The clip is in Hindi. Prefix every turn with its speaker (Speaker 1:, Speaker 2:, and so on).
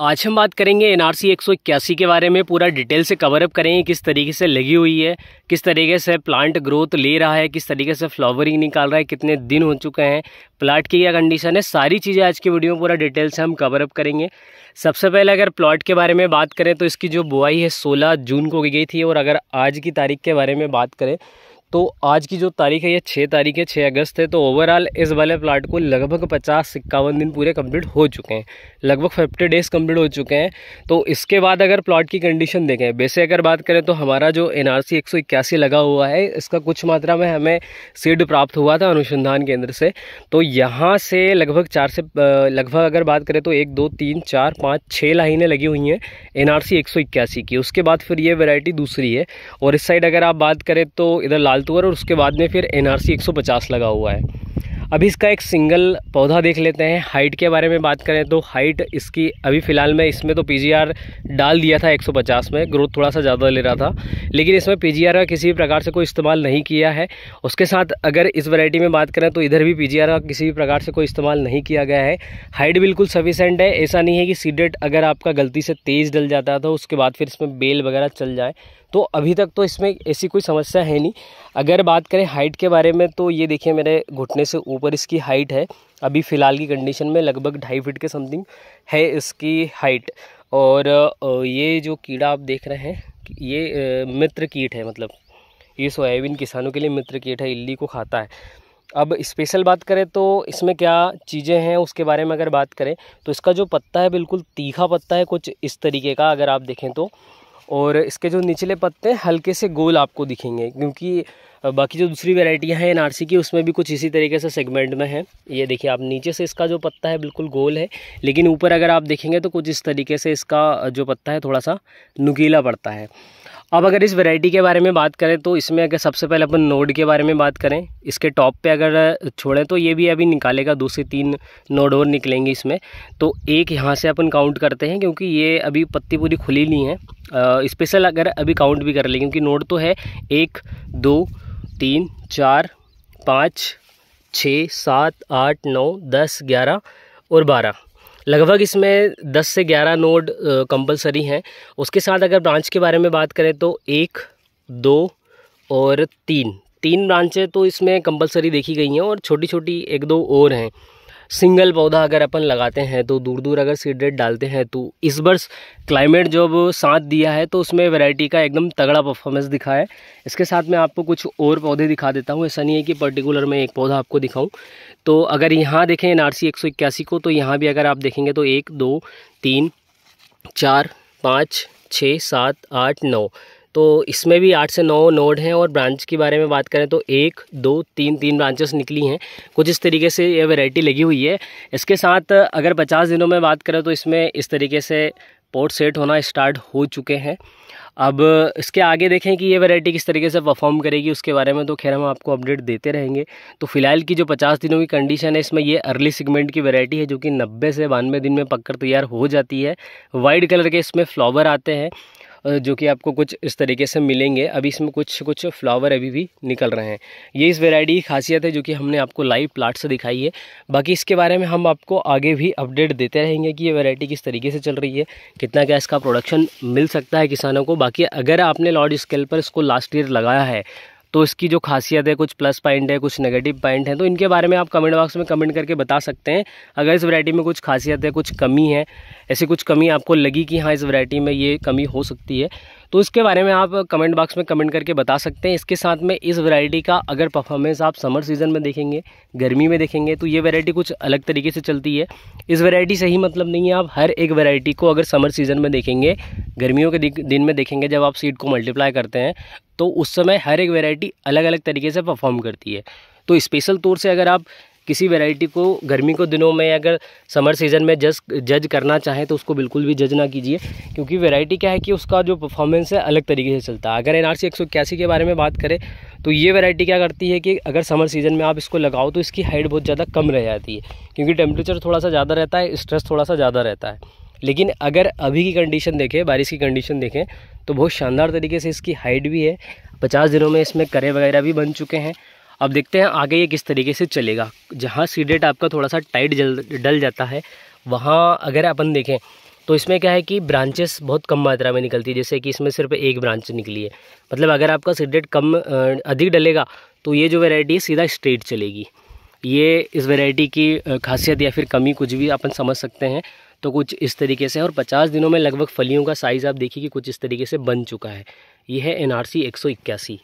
Speaker 1: आज हम बात करेंगे एनआरसी 181 के बारे में। पूरा डिटेल से कवर अप करेंगे, किस तरीके से लगी हुई है, किस तरीके से प्लांट ग्रोथ ले रहा है, किस तरीके से फ्लावरिंग निकाल रहा है, कितने दिन हो चुके हैं, प्लाट की क्या कंडीशन है, सारी चीज़ें आज की वीडियो में पूरा डिटेल से हम कवर अप करेंगे। सबसे पहले अगर प्लॉट के बारे में बात करें तो इसकी जो बुआई है 16 जून को की गई थी, और अगर आज की तारीख के बारे में बात करें तो आज की जो तारीख है ये 6 तारीख है, 6 अगस्त है। तो ओवरऑल इस वाले प्लाट को लगभग 50-51 दिन पूरे कंप्लीट हो चुके हैं, लगभग 50 डेज़ कंप्लीट हो चुके हैं। तो इसके बाद अगर प्लॉट की कंडीशन देखें, वैसे अगर बात करें तो हमारा जो एनआरसी 181 लगा हुआ है, इसका कुछ मात्रा में हमें सीड प्राप्त हुआ था अनुसंधान केंद्र से। तो यहाँ से लगभग लगभग अगर बात करें तो 1 2 3 4 5 6 लाइनें लगी हुई हैं एनआरसी 181 की। उसके बाद फिर ये वैरायटी दूसरी है, और इस साइड अगर आप बात करें तो इधर लाल तुअर, और उसके बाद में फिर एनआरसी 150 लगा हुआ है। अभी इसका एक सिंगल पौधा देख लेते हैं। हाइट के बारे में बात करें तो हाइट इसकी अभी फ़िलहाल में इसमें तो पीजीआर डाल दिया था 150 में, ग्रोथ थोड़ा सा ज़्यादा ले रहा था, लेकिन इसमें पीजीआर का किसी भी प्रकार से कोई इस्तेमाल नहीं किया है। उसके साथ अगर इस वैरायटी में बात करें तो इधर भी पीजीआर का किसी भी प्रकार से कोई इस्तेमाल नहीं किया गया है। हाइट बिल्कुल सफिशेंट है, ऐसा नहीं है कि सीडेड अगर आपका गलती से तेज़ डल जाता है तो उसके बाद फिर इसमें बेल वगैरह चल जाए, तो अभी तक तो इसमें ऐसी कोई समस्या है नहीं। अगर बात करें हाइट के बारे में तो ये देखिए मेरे घुटने से ऊपर इसकी हाइट है, अभी फ़िलहाल की कंडीशन में लगभग 2.5 फीट के समथिंग है इसकी हाइट। और ये जो कीड़ा आप देख रहे हैं ये मित्र कीट है, मतलब ये सोयाबीन किसानों के लिए मित्र कीट है, इल्ली को खाता है। अब स्पेशल बात करें तो इसमें क्या चीज़ें हैं उसके बारे में अगर बात करें तो इसका जो पत्ता है बिल्कुल तीखा पत्ता है, कुछ इस तरीके का अगर आप देखें तो। और इसके जो निचले पत्ते हैं हल्के से गोल आपको दिखेंगे, क्योंकि बाकी जो दूसरी वैरायटियां हैं एनआरसी की उसमें भी कुछ इसी तरीके से सेगमेंट में है। ये देखिए आप, नीचे से इसका जो पत्ता है बिल्कुल गोल है, लेकिन ऊपर अगर आप देखेंगे तो कुछ इस तरीके से इसका जो पत्ता है थोड़ा सा नुकीला पड़ता है। अब अगर इस वैरायटी के बारे में बात करें तो इसमें अगर सबसे पहले अपन नोड के बारे में बात करें, इसके टॉप पे अगर छोड़ें तो ये भी अभी निकालेगा 2 से 3 नोड और निकलेंगे इसमें। तो एक यहाँ से अपन काउंट करते हैं, क्योंकि ये अभी पत्ती पूरी खुली नहीं है। स्पेशल अगर अभी काउंट भी कर लें, क्योंकि नोड तो है 1 2 3 4 5 6 7 8 9 10 11 और 12, लगभग इसमें 10 से 11 नोड कंपलसरी हैं। उसके साथ अगर ब्रांच के बारे में बात करें तो 1 2 और 3 ब्रांचें तो इसमें कंपलसरी देखी गई हैं, और छोटी छोटी 1 2 और हैं। सिंगल पौधा अगर अपन लगाते हैं तो दूर दूर अगर सीड डालते हैं तो इस वर्ष क्लाइमेट जब साथ दिया है तो उसमें वैरायटी का एकदम तगड़ा परफॉर्मेंस दिखा है। इसके साथ मैं आपको कुछ और पौधे दिखा देता हूँ, ऐसा नहीं है कि पर्टिकुलर मैं एक पौधा आपको दिखाऊं। तो अगर यहाँ देखें एनआरसी 181 को, तो यहाँ भी अगर आप देखेंगे तो 1 2 3 4 5 6 7 8 9, तो इसमें भी 8 से 9 नोड हैं। और ब्रांच के बारे में बात करें तो 1 2 3 ब्रांचेस निकली हैं, कुछ इस तरीके से ये वैरायटी लगी हुई है। इसके साथ अगर 50 दिनों में बात करें तो इसमें इस तरीके से पॉट सेट होना स्टार्ट हो चुके हैं। अब इसके आगे देखें कि ये वैरायटी किस तरीके से परफॉर्म करेगी, उसके बारे में तो खैर हम आपको अपडेट देते रहेंगे। तो फिलहाल की जो 50 दिनों की कंडीशन है, इसमें ये अर्ली सेगमेंट की वैरायटी है, जो कि 90 से 92 दिन में पककर तैयार हो जाती है। वाइट कलर के इसमें फ्लावर आते हैं, जो कि आपको कुछ इस तरीके से मिलेंगे। अभी इसमें कुछ फ्लावर अभी भी निकल रहे हैं। ये इस वैरायटी की खासियत है, जो कि हमने आपको लाइव प्लाट से दिखाई है। बाकी इसके बारे में हम आपको आगे भी अपडेट देते रहेंगे कि ये वैरायटी किस तरीके से चल रही है, कितना क्या इसका प्रोडक्शन मिल सकता है किसानों को। बाकी अगर आपने लार्ज स्केल पर इसको लास्ट ईयर लगाया है तो इसकी जो खासियत है, कुछ प्लस पॉइंट है, कुछ नेगेटिव पॉइंट है, तो इनके बारे में आप कमेंट बॉक्स में कमेंट करके बता सकते हैं। अगर इस वैरायटी में कुछ खासियत है, कुछ कमी है, ऐसी कुछ कमी आपको लगी कि हाँ इस वैरायटी में ये कमी हो सकती है, तो इसके बारे में आप कमेंट बॉक्स में कमेंट करके बता सकते हैं। इसके साथ में इस वैरायटी का अगर परफॉर्मेंस आप समर सीज़न में देखेंगे, गर्मी में देखेंगे, तो ये वैरायटी कुछ अलग तरीके से चलती है। इस वैरायटी से ही मतलब नहीं है, आप हर एक वैरायटी को अगर समर सीज़न में देखेंगे, गर्मियों के दिन में देखेंगे, जब आप सीड को मल्टीप्लाई करते हैं तो उस समय हर एक वैरायटी अलग अलग तरीके से परफॉर्म करती है। तो स्पेशल तौर से अगर आप किसी वैरायटी को गर्मी के दिनों में अगर समर सीज़न में जज करना चाहें तो उसको बिल्कुल भी जज ना कीजिए, क्योंकि वैरायटी क्या है कि उसका जो परफॉर्मेंस है अलग तरीके से चलता है। अगर एनआरसी 181 के बारे में बात करें तो ये वैरायटी क्या करती है कि अगर समर सीज़न में आप इसको लगाओ तो इसकी हाइट बहुत ज़्यादा कम रह जाती है, क्योंकि टेम्परेचर थोड़ा सा ज़्यादा रहता है, स्ट्रेस थोड़ा सा ज़्यादा रहता है। लेकिन अगर अभी की कंडीशन देखें, बारिश की कंडीशन देखें, तो बहुत शानदार तरीके से इसकी हाइट भी है। 50 दिनों में इसमें करे वगैरह भी बन चुके हैं। अब देखते हैं आगे ये किस तरीके से चलेगा। जहाँ सीडेट आपका थोड़ा सा टाइट डल जाता है, वहाँ अगर अपन देखें तो इसमें क्या है कि ब्रांचेस बहुत कम मात्रा में निकलती है, जैसे कि इसमें सिर्फ एक ब्रांच निकली है। मतलब अगर आपका सीड रेट अधिक डलेगा तो ये जो वैरायटी है सीधा स्ट्रेट चलेगी। ये इस वैरायटी की खासियत या फिर कमी कुछ भी अपन समझ सकते हैं। तो कुछ इस तरीके से, और 50 दिनों में लगभग फलियों का साइज़ आप देखिए कि कुछ इस तरीके से बन चुका है। ये है NRC 181।